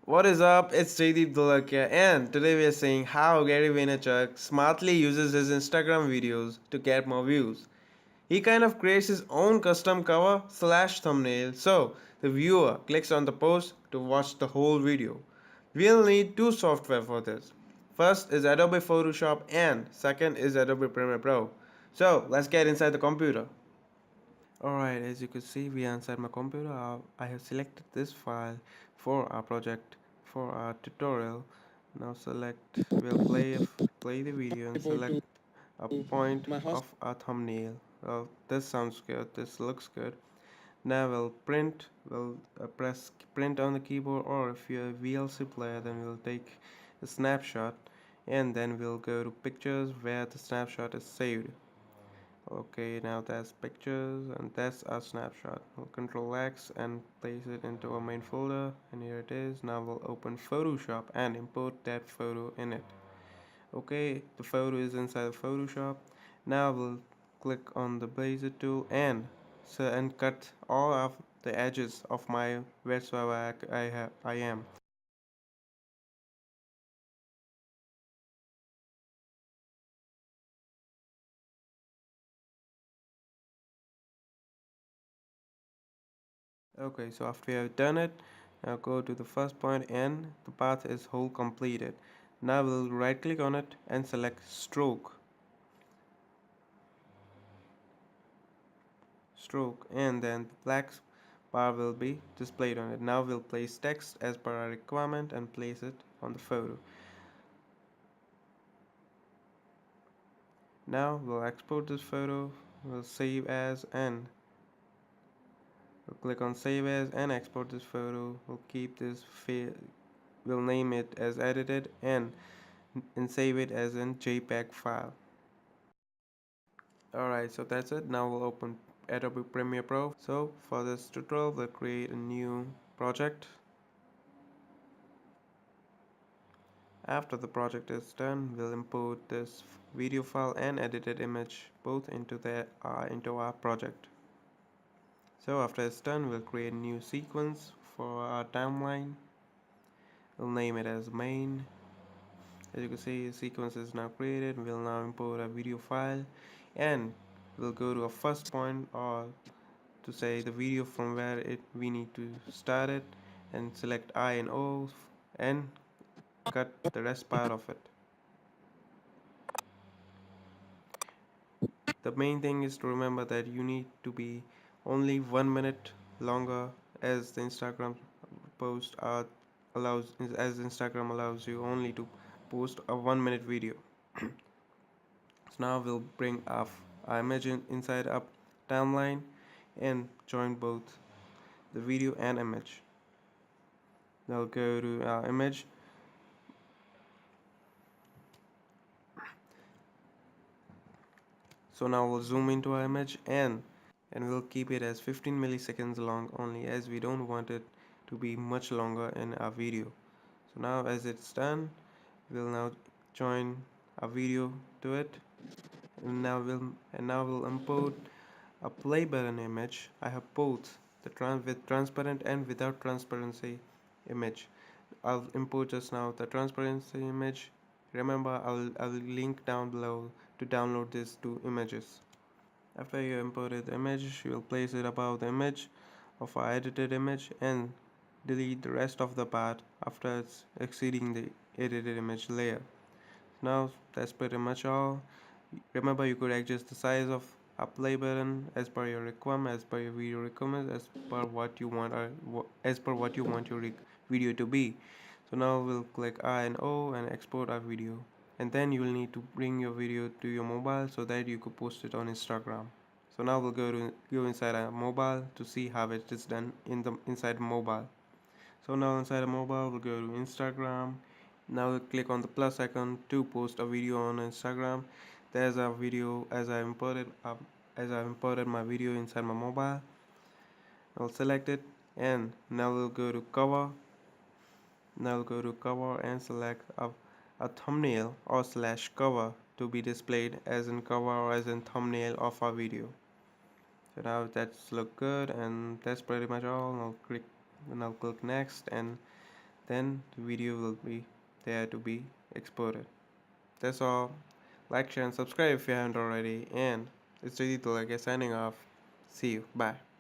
What is up? It's Jaydeep Dholakia, and today we are seeing how Gary Vaynerchuk smartly uses his Instagram videos to get more views. He kind of creates his own custom cover slash thumbnail, so the viewer clicks on the post to watch the whole video. We'll need two software for this. First is Adobe Photoshop, and second is Adobe Premiere Pro. So let's get inside the computer. Alright, as you can see, we are inside my computer. I have selected this file for our project, for our tutorial. Now we'll play the video and select a point of our thumbnail. This sounds good, this looks good. Now we'll press print on the keyboard, or if you're a VLC player, then we'll take a snapshot, and then we'll go to pictures where the snapshot is saved. Okay, now that's pictures and that's our snapshot. We'll control X and place it into our main folder, and here it is. Now we'll open Photoshop and import that photo in it. Okay, the photo is inside Photoshop. Now we'll click on the Bezier tool and cut all of the edges of my wheresoever I am. Okay, so after we have done it, now go to the first point and the path is whole completed. Now we'll right click on it and select stroke, and then the black bar will be displayed on it. Now we'll place text as per our requirement and place it on the photo. Now we'll export this photo, we'll save as, and we'll click on save as and export this photo. We'll keep this we'll name it as edited and save it as in JPEG file. Alright, so that's it. Now we'll open Adobe Premiere Pro. So for this tutorial, we'll create a new project. After the project is done, we'll import this video file and edited image both into our project. So after it's done, we'll create a new sequence for our timeline. We'll name it as main. As you can see, the sequence is now created. We'll now import a video file, and we'll go to a first point, or to say the video from where we need to start it, and select I and O and cut the rest part of it. The main thing is to remember that you need to be only 1 minute longer, as the Instagram post allows as Instagram allows you only to post a 1 minute video. So now we'll bring our image inside up timeline and join both the video and image. Now go to our image. So now we'll zoom into our image and we'll keep it as 15 milliseconds long only, as we don't want it to be much longer in our video. So now as it's done, we'll now join a video to it, and now we'll import a play button image. I have both with transparent and without transparency image. I'll import just now the transparency image. Remember, I'll link down below to download these two images. After you imported the image, you'll place it above the image of our edited image and delete the rest of the part after it's exceeding the edited image layer. Now that's pretty much all. Remember, you could adjust the size of a play button as per your requirement, as per your video requirements, as per what you want, or as per what you want your video to be. So now we'll click I and O and export our video, and then you will need to bring your video to your mobile so that you could post it on Instagram. So now we'll go inside our mobile to see how it is done inside mobile. So now inside a mobile, we'll go to Instagram. Now we'll click on the plus icon to post a video on Instagram. There's a video as I imported my video inside my mobile. I'll select it, and now we'll go to cover. Now we'll go to cover and select a thumbnail or slash cover to be displayed as in cover or as in thumbnail of our video. So now that's look good, and that's pretty much all. I'll click next, and then the video will be there to be exported. That's all. Like, share, and subscribe if you haven't already. And it's Jaydeep Dholakia signing off. See you. Bye.